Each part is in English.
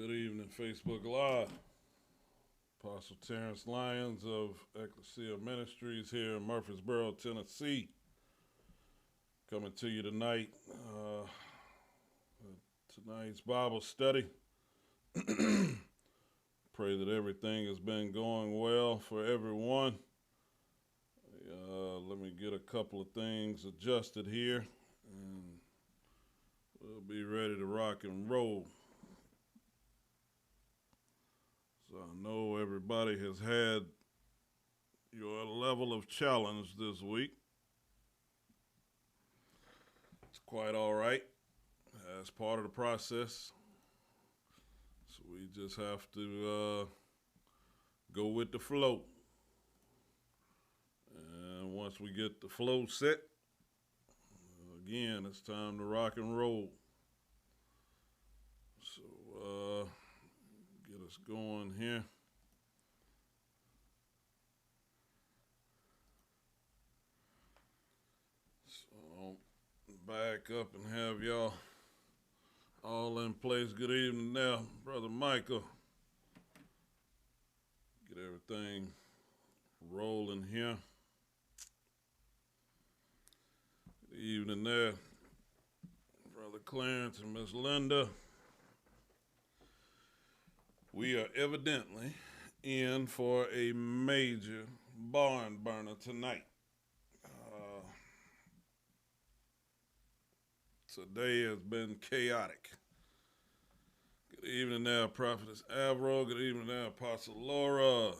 Good evening, Facebook Live. Apostle Terrence Lyons of Ecclesia Ministries here in Murfreesboro, Tennessee. Coming to you tonight. Tonight's Bible study. Pray that everything has been going well for everyone. Let me get a couple of things adjusted here, and we'll be ready to rock and roll. So I know everybody has had your level of challenge this week. It's quite all right. That's part of the process. So we just have to go with the flow. And once we get the flow set, again, it's time to rock and roll. So get us going here. So back up and have y'all all in place. Good evening now, Brother Michael. Get everything rolling here. Good evening there, Brother Clarence and Miss Linda. We are evidently in for a major barn burner tonight. Today has been chaotic. Good evening there, Prophetess Avro. Good evening there, Apostle Laura.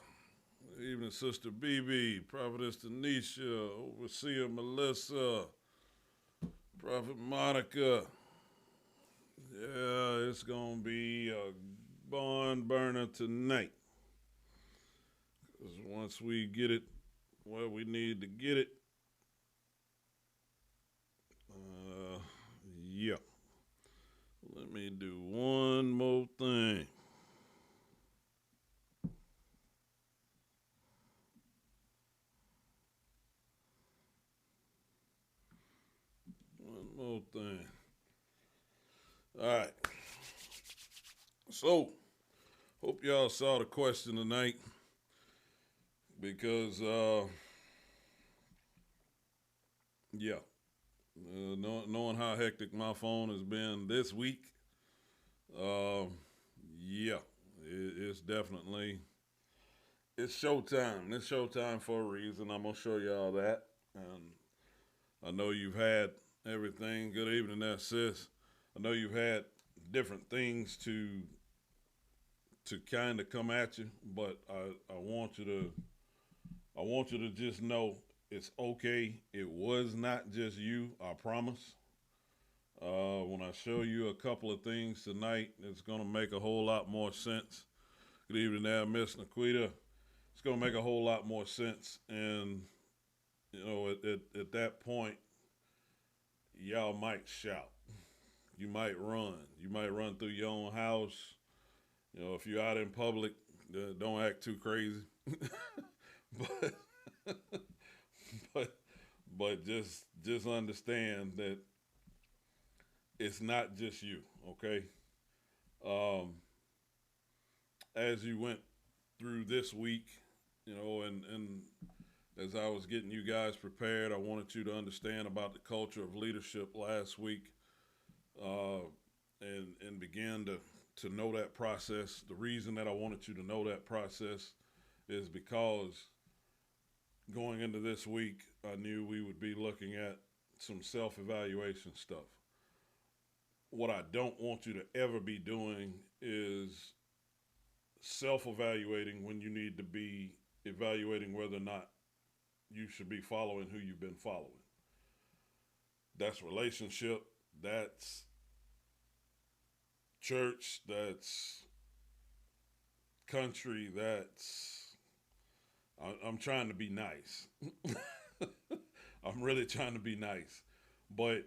Good evening, Sister BB, Prophetess Tanisha, Overseer Melissa, Prophet Monica. Yeah, it's going to be a barn burner tonight. Because once we get it where we need to get it, yeah. Let me do one more thing. One more thing. All right. So, hope y'all saw the question tonight because, knowing how hectic my phone has been this week, it's definitely, it's showtime. It's showtime for a reason. I'm going to show y'all that. And I know you've had everything. Good evening there, sis. I know you've had different things to kind of come at you, but I want you to just know it's okay. It was not just you, I promise. When I show you a couple of things tonight, it's going to make a whole lot more sense. Good evening there, Miss Naquita. It's going to make a whole lot more sense. And, you know, at that point, y'all might shout. You might run. You might run through your own house. You know, if you're out in public, don't act too crazy. but, but just understand that it's not just you, okay? As you went through this week, you know, and as I was getting you guys prepared, I wanted you to understand about the culture of leadership last week, and begin to know that process. The reason that I wanted you to know that process is because going into this week, I knew we would be looking at some self-evaluation stuff. What I don't want you to ever be doing is self-evaluating when you need to be evaluating whether or not you should be following who you've been following. That's relationship, that's church, that's country, I'm trying to be nice. I'm really trying to be nice. But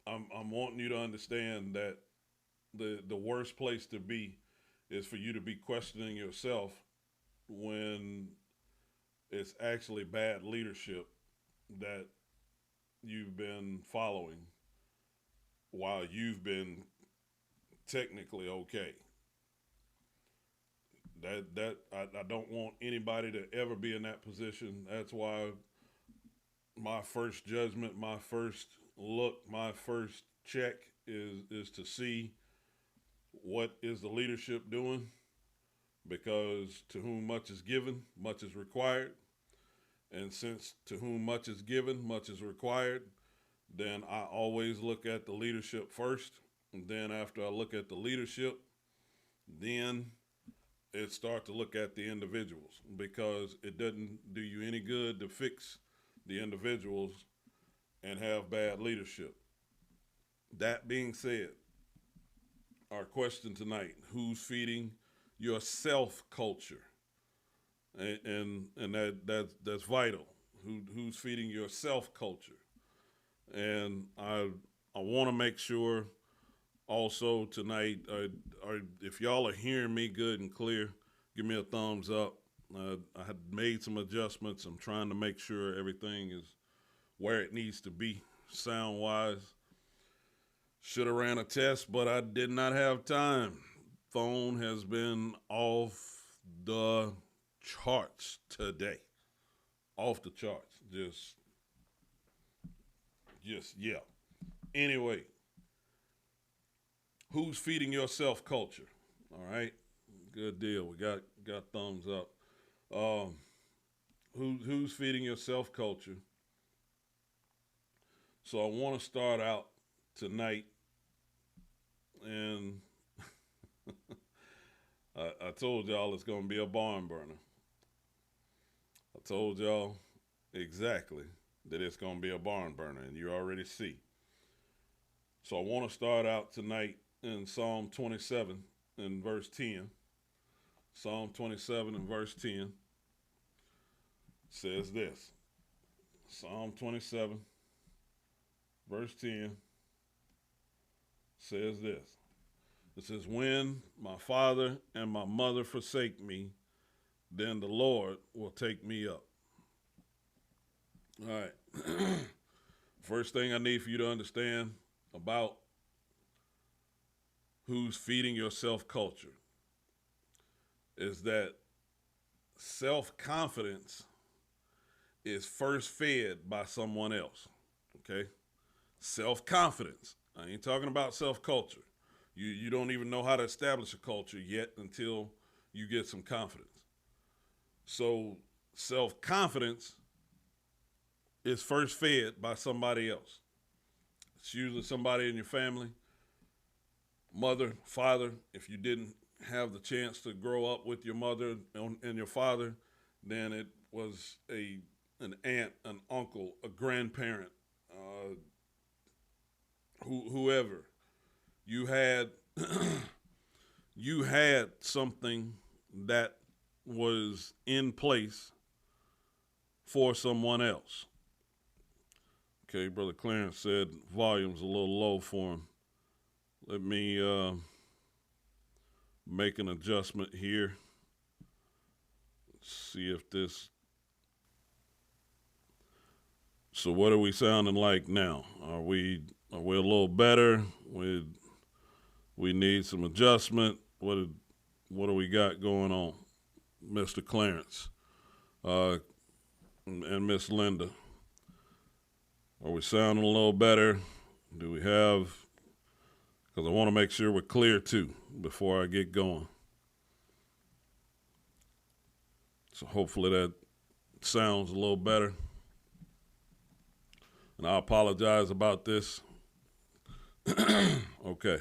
I'm wanting you to understand that the worst place to be is for you to be questioning yourself when it's actually bad leadership that you've been following while you've been technically okay. I don't want anybody to ever be in that position. That's why my first judgment, my first look, my first check is to see what is the leadership doing, because to whom much is given, much is required. And since to whom much is given, much is required, then I always look at the leadership first. And then after I look at the leadership, then it start to look at the individuals, because it doesn't do you any good to fix the individuals and have bad leadership. That being said, our question tonight: who's feeding your self culture? And that's vital. Who's feeding your self culture? And I want to make sure also tonight, if y'all are hearing me good and clear, give me a thumbs up. I had made some adjustments. I'm trying to make sure everything is where it needs to be sound wise. Should have ran a test, but I did not have time. Phone has been off the charts today. Off the charts. Just yeah. Anyway, who's feeding your self culture? All right, good deal. We got thumbs up. Who's feeding your self culture? So I want to start out tonight, and I told y'all it's going to be a barn burner. I told y'all exactly that it's going to be a barn burner, and you already see. So I want to start out tonight in Psalm 27 and verse 10. Psalm 27 and verse 10 says this. Psalm 27 verse 10 says this. It says, when my father and my mother forsake me, then the Lord will take me up. All right. First thing I need for you to understand about who's feeding your self-culture is that self-confidence is first fed by someone else, okay? Self-confidence. I ain't talking about self-culture. You don't even know how to establish a culture yet until you get some confidence. So self-confidence is first fed by somebody else. It's usually somebody in your family, mother, father. If you didn't have the chance to grow up with your mother and your father, then it was an aunt, an uncle, a grandparent, whoever. You had you had something that was in place for someone else. Okay, Brother Clarence said volume's a little low for him. Let me make an adjustment here. Let's see if this... So what are we sounding like now? Are we a little better? We need some adjustment. What do we got going on, Mr. Clarence and Miss Linda? Are we sounding a little better? Do we have... Because I want to make sure we're clear, too, before I get going. So hopefully that sounds a little better. And I apologize about this. Okay.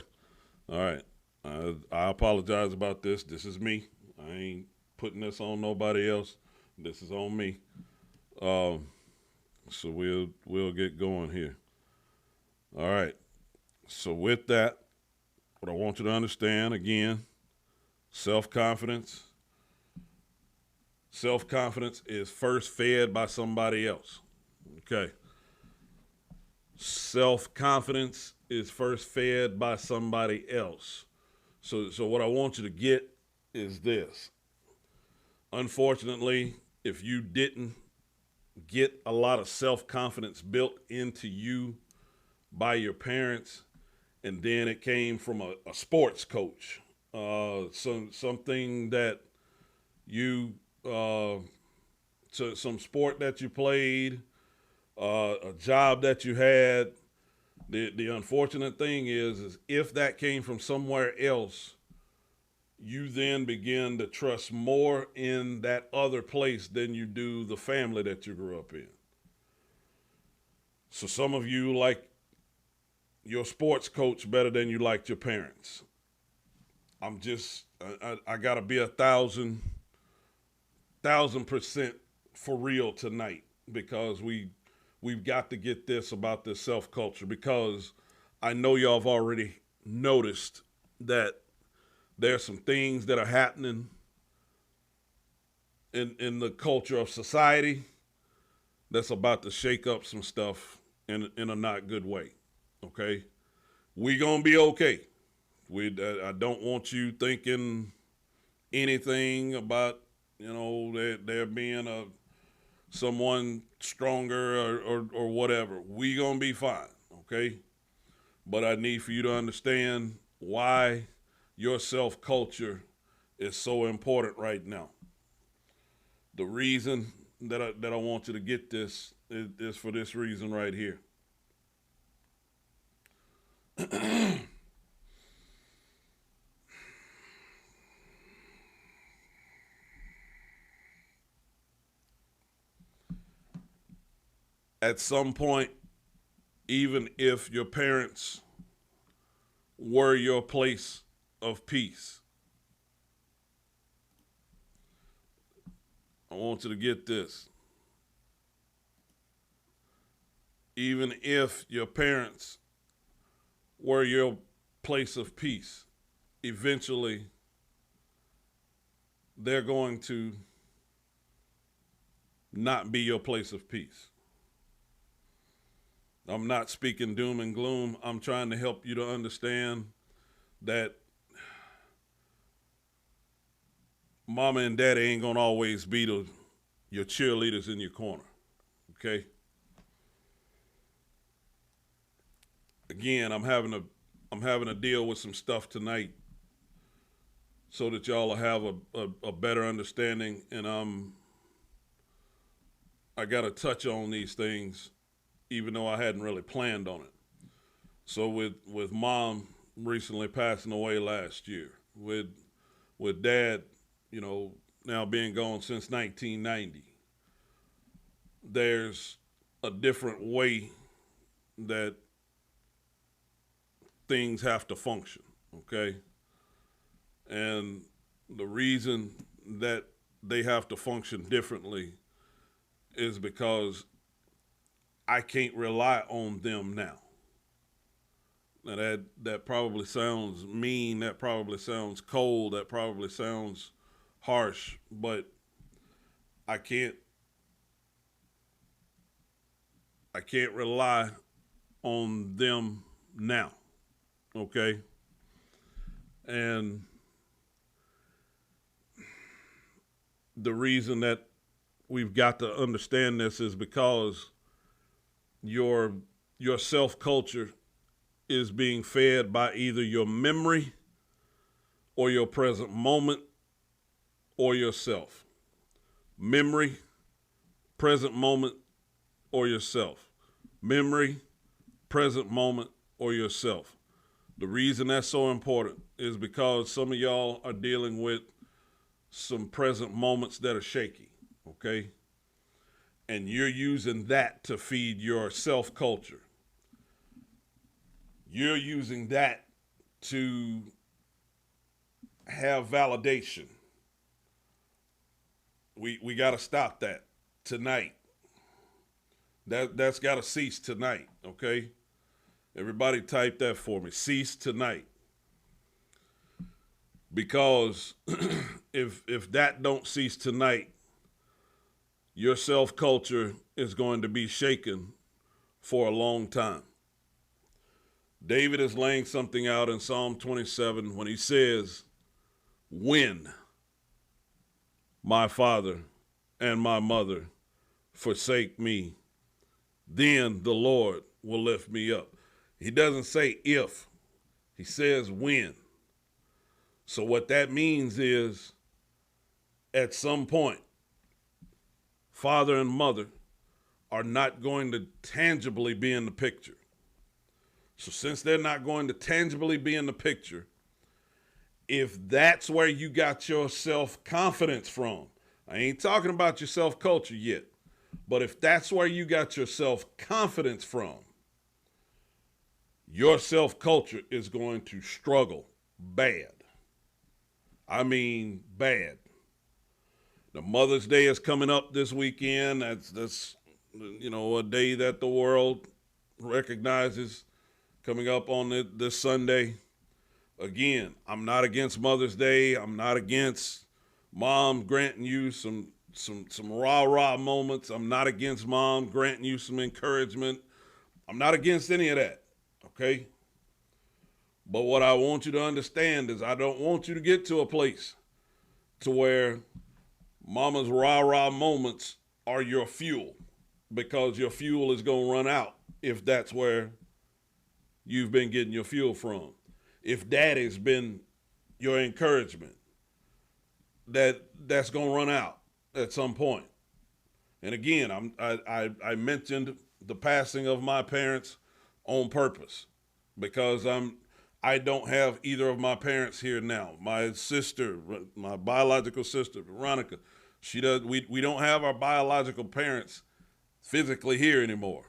All right. I apologize about this. This is me. I ain't putting this on nobody else. This is on me. So we'll get going here. All right. So with that, what I want you to understand, again, self-confidence. Self-confidence is first fed by somebody else. Okay. Self-confidence is first fed by somebody else. So what I want you to get is this. Unfortunately, if you didn't get a lot of self-confidence built into you by your parents, and then it came from a sports coach, something that you to some sport that you played, a job that you had. The unfortunate thing is if that came from somewhere else, you then begin to trust more in that other place than you do the family that you grew up in. So some of you like your sports coach better than you liked your parents. I gotta be 1,000% for real tonight because we've got to get this about this self culture because I know y'all have already noticed that there's some things that are happening in the culture of society that's about to shake up some stuff in a not good way. Okay, we gonna be okay. I don't want you thinking anything about there being someone stronger or whatever. We gonna be fine. Okay, but I need for you to understand why your self culture is so important right now. The reason that I want you to get this is for this reason right here. At some point, even if your parents were your place of peace, I want you to get this. Even if your parents were your place of peace, eventually they're going to not be your place of peace. I'm not speaking doom and gloom. I'm trying to help you to understand that mama and daddy ain't gonna always be your cheerleaders in your corner. Okay? Again, I'm having to deal with some stuff tonight so that y'all will have a better understanding, and I gotta touch on these things even though I hadn't really planned on it. So with mom recently passing away last year, with dad, now being gone since 1990, there's a different way that things have to function, okay? And the reason that they have to function differently is because I can't rely on them now. Now that probably sounds mean, that probably sounds cold, that probably sounds harsh, but I can't rely on them now. Okay? And the reason that we've got to understand this is because your self culture is being fed by either your memory or your present moment or yourself. Memory, present moment, or yourself. Memory, present moment, or yourself. The reason that's so important is because some of y'all are dealing with some present moments that are shaky, okay? And you're using that to feed your self culture. You're using that to have validation. We got to stop that tonight. That's got to cease tonight, okay? Everybody type that for me. Cease tonight. Because if that don't cease tonight, your self-culture is going to be shaken for a long time. David is laying something out in Psalm 27 when he says, when my father and my mother forsake me, then the Lord will lift me up. He doesn't say if, he says when. So what that means is at some point, father and mother are not going to tangibly be in the picture. So since they're not going to tangibly be in the picture, if that's where you got your self-confidence from, I ain't talking about your self-culture yet, but if that's where you got your self-confidence from, your self-culture is going to struggle bad. I mean bad. The Mother's Day is coming up this weekend. That's a day that the world recognizes coming up on this Sunday. Again, I'm not against Mother's Day. I'm not against mom granting you some rah-rah moments. I'm not against mom granting you some encouragement. I'm not against any of that, okay? But what I want you to understand is I don't want you to get to a place to where mama's rah-rah moments are your fuel, because your fuel is going to run out if that's where you've been getting your fuel from. If daddy's been your encouragement, that's going to run out at some point. And again, I mentioned the passing of my parents on purpose, because I don't have either of my parents here now. My sister, my biological sister, Veronica, we don't have our biological parents physically here anymore.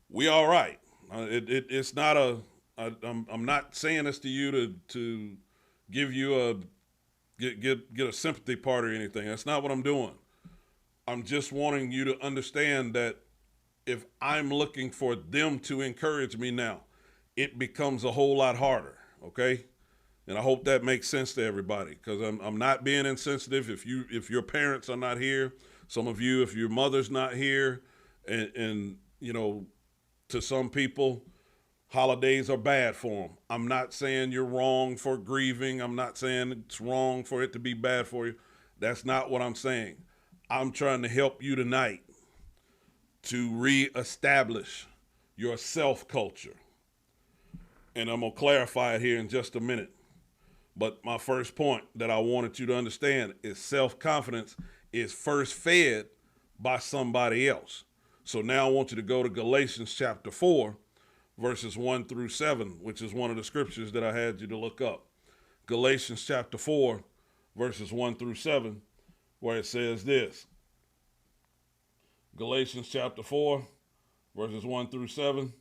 We all right. It's not I'm not saying this to you to give you get a sympathy part or anything. That's not what I'm doing. I'm just wanting you to understand that if I'm looking for them to encourage me now, it becomes a whole lot harder, okay? And I hope that makes sense to everybody, because I'm not being insensitive. If your parents are not here, some of you, if your mother's not here, and to some people, holidays are bad for them. I'm not saying you're wrong for grieving. I'm not saying it's wrong for it to be bad for you. That's not what I'm saying. I'm trying to help you tonight to reestablish your self-culture. And I'm going to clarify it here in just a minute. But my first point that I wanted you to understand is self-confidence is first fed by somebody else. So now I want you to go to Galatians chapter 4, verses 1 through 7, which is one of the scriptures that I had you to look up. Galatians chapter 4, verses 1 through 7, where it says this. Galatians chapter 4, verses 1 through 7,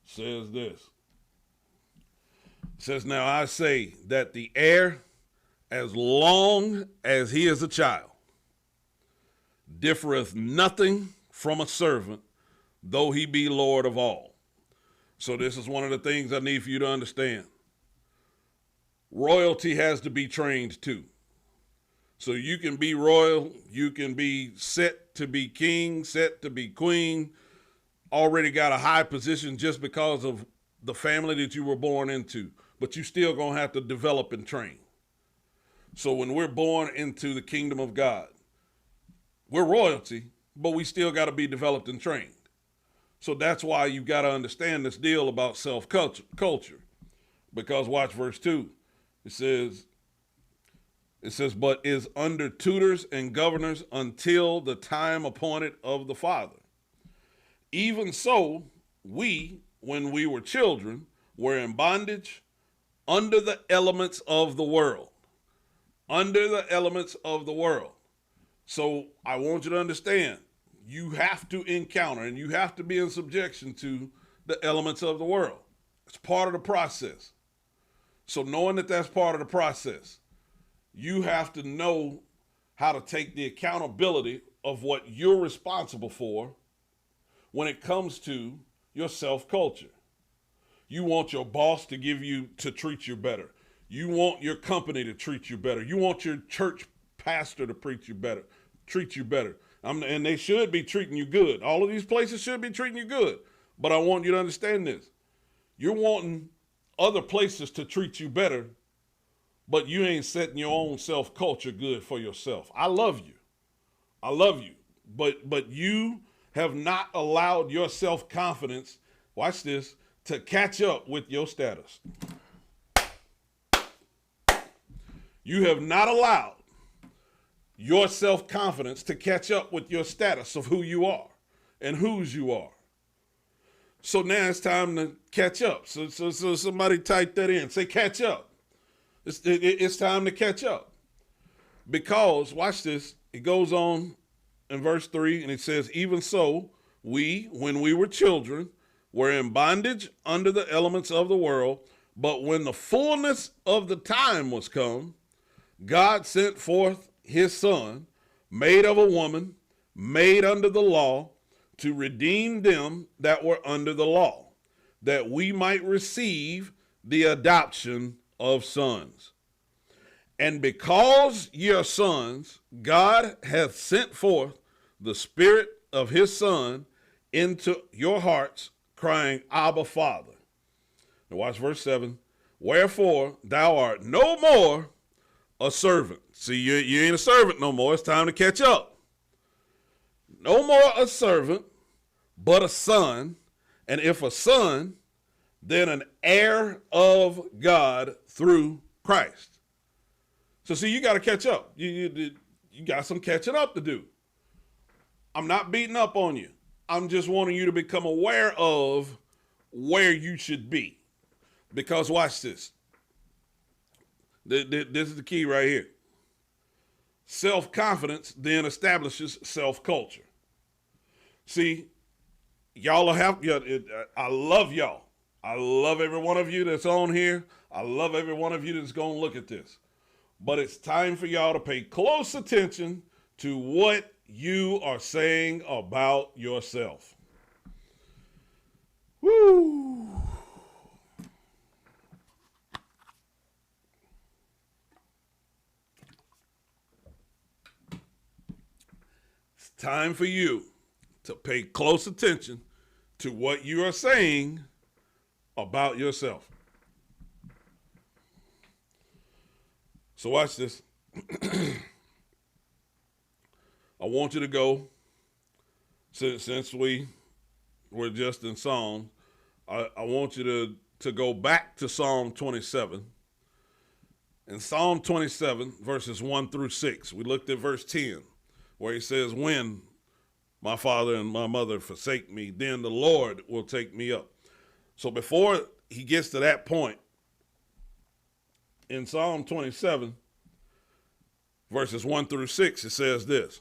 says this. It says, "Now I say that the heir, as long as he is a child, differeth nothing from a servant, though he be Lord of all." So this is one of the things I need for you to understand. Royalty has to be trained too. So you can be royal, you can be set to be king, set to be queen, already got a high position just because of the family that you were born into, but you still gonna have to develop and train. So when we're born into the kingdom of God, we're royalty, but we still got to be developed and trained. So that's why you got to understand this deal about self-culture. Because watch verse 2. It says, "But is under tutors and governors until the time appointed of the Father. Even so, we, when we were children, were in bondage under the elements of the world." Under the elements of the world. So I want you to understand, you have to encounter and you have to be in subjection to the elements of the world. It's part of the process. So knowing that that's part of the process, you have to know how to take the accountability of what you're responsible for when it comes to your self-culture. You want your boss to treat you better. You want your company to treat you better. You want your church pastor to treat you better. And they should be treating you good. All of these places should be treating you good. But I want you to understand this. You're wanting other places to treat you better, but you ain't setting your own self-culture good for yourself. I love you. But you have not allowed your self-confidence, watch this, to catch up with your status. You have not allowed your self-confidence to catch up with your status of who you are and whose you are. So now it's time to catch up. So somebody type that in. Say catch up. It's time to catch up. Because, watch this, it goes on in verse 3, and it says, even so, we, when we were children, were in bondage under the elements of the world, but when the fullness of the time was come, God sent forth his Son, made of a woman, made under the law, to redeem them that were under the law, that we might receive the adoption of sons. And because ye are sons, God hath sent forth the Spirit of his Son into your hearts, crying, Abba, Father. Now watch verse 7. Wherefore thou art no more a servant. See, you ain't a servant no more. It's time to catch up. No more a servant, but a son. And if a son, then an heir of God through Christ. So see, you got to catch up. You got some catching up to do. I'm not beating up on you. I'm just wanting you to become aware of where you should be. Because watch this. This is the key right here. Self-confidence then establishes self-culture. See, y'all have, I love y'all. I love every one of you that's on here. I love every one of you that's going to look at this. But it's time for y'all to pay close attention to what you are saying about yourself. Woo! It's time for you to pay close attention to what you are saying about yourself. So watch this. I want you to go, since we're just in Psalms, I want you to go back to Psalm 27. In Psalm 27, verses 1 through 6, we looked at verse 10, where he says, when my father and my mother forsake me, then the Lord will take me up. So before he gets to that point, in Psalm 27, verses 1 through 6, it says this.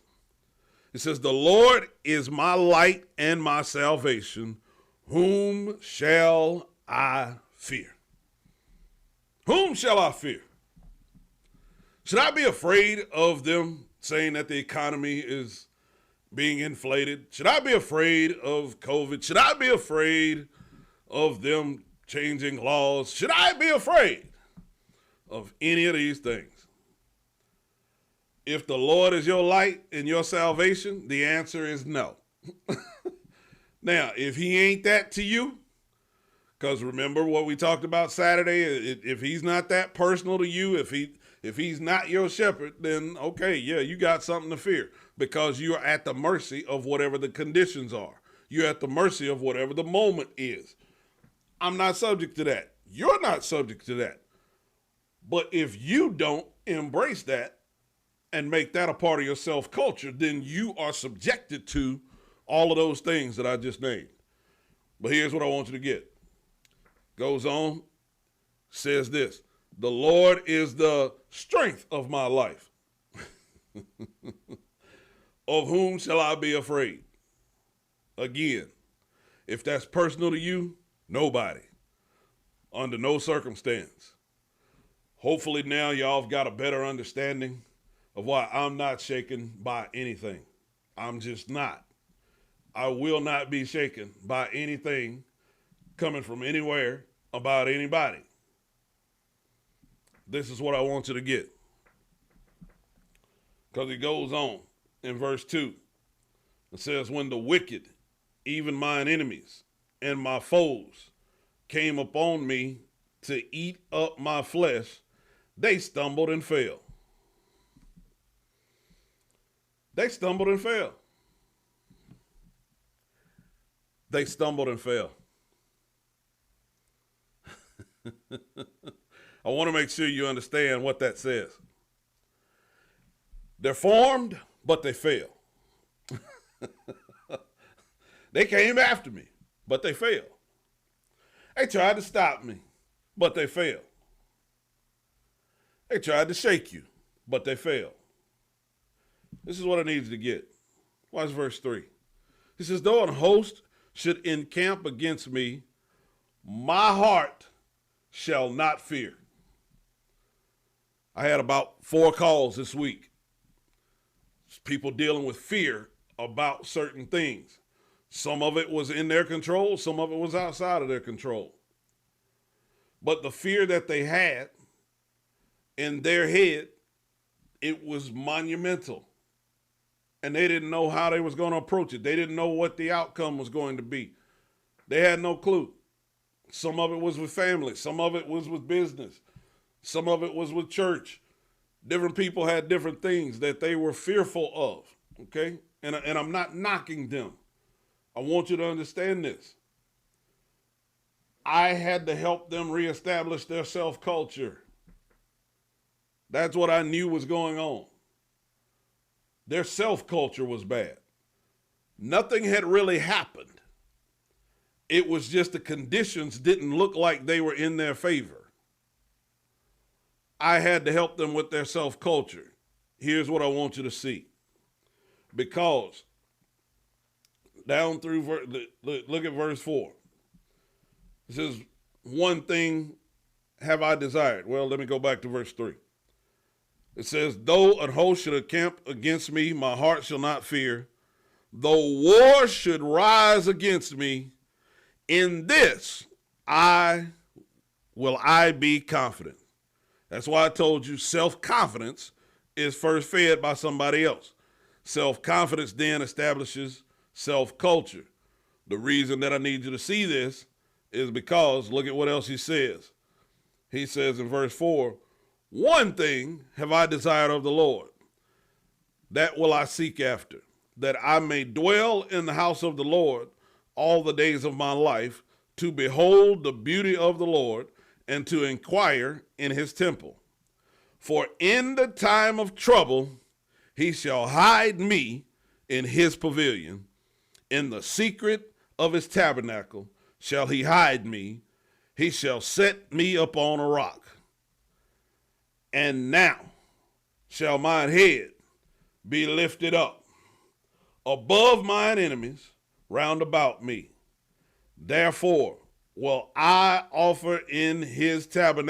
It says, the Lord is my light and my salvation. Whom shall I fear? Whom shall I fear? Should I be afraid of them saying that the economy is being inflated? Should I be afraid of COVID? Should I be afraid of them changing laws? Should I be afraid of any of these things? If the Lord is your light and your salvation, the answer is no. Now, if he ain't that to you, because remember what we talked about Saturday, if he's not that personal to you, if he's not your shepherd, then okay, yeah, you got something to fear, because you are at the mercy of whatever the conditions are. You're at the mercy of whatever the moment is. I'm not subject to that. You're not subject to that. But if you don't embrace that and make that a part of your self-culture, then you are subjected to all of those things that I just named. But here's what I want you to get. Goes on, says this, the Lord is the strength of my life. Of whom shall I be afraid? Again, if that's personal to you, nobody. Under no circumstance. Hopefully now y'all have got a better understanding of why I'm not shaken by anything. I'm just not. I will not be shaken by anything coming from anywhere about anybody. This is what I want you to get. Because it goes on in verse 2. It says, when the wicked, even mine enemies and my foes, came upon me to eat up my flesh, they stumbled and fell. They stumbled and fell. They stumbled and fell. I want to make sure you understand what that says. They're formed, but they fail. They came after me, but they failed. They tried to stop me, but they failed. They tried to shake you, but they failed. This is what I need you to get. Watch verse 3. He says, though an host should encamp against me, my heart shall not fear. I had about 4 calls this week. People dealing with fear about certain things. Some of it was in their control, some of it was outside of their control. But the fear that they had in their head, it was monumental. And they didn't know how they was going to approach it. They didn't know what the outcome was going to be. They had no clue. Some of it was with family. Some of it was with business. Some of it was with church. Different people had different things that they were fearful of, okay? And I'm not knocking them. I want you to understand this. I had to help them reestablish their self-culture. That's what I knew was going on. Their self-culture was bad. Nothing had really happened. It was just the conditions didn't look like they were in their favor. I had to help them with their self-culture. Here's what I want you to see. Because down through, look at verse 4. It says, one thing have I desired. Well, let me go back to verse 3. It says, though an host should encamp against me, my heart shall not fear. Though war should rise against me, in this I be confident. That's why I told you self-confidence is first fed by somebody else. Self-confidence then establishes self-culture. The reason that I need you to see this is because look at what else he says. He says in verse 4, one thing have I desired of the Lord, that will I seek after, that I may dwell in the house of the Lord all the days of my life, to behold the beauty of the Lord and to inquire in his temple. For in the time of trouble he shall hide me in his pavilion. In the secret of his tabernacle shall he hide me. He shall set me upon a rock. And now shall mine head be lifted up above mine enemies round about me. Therefore will I offer in his tabernacle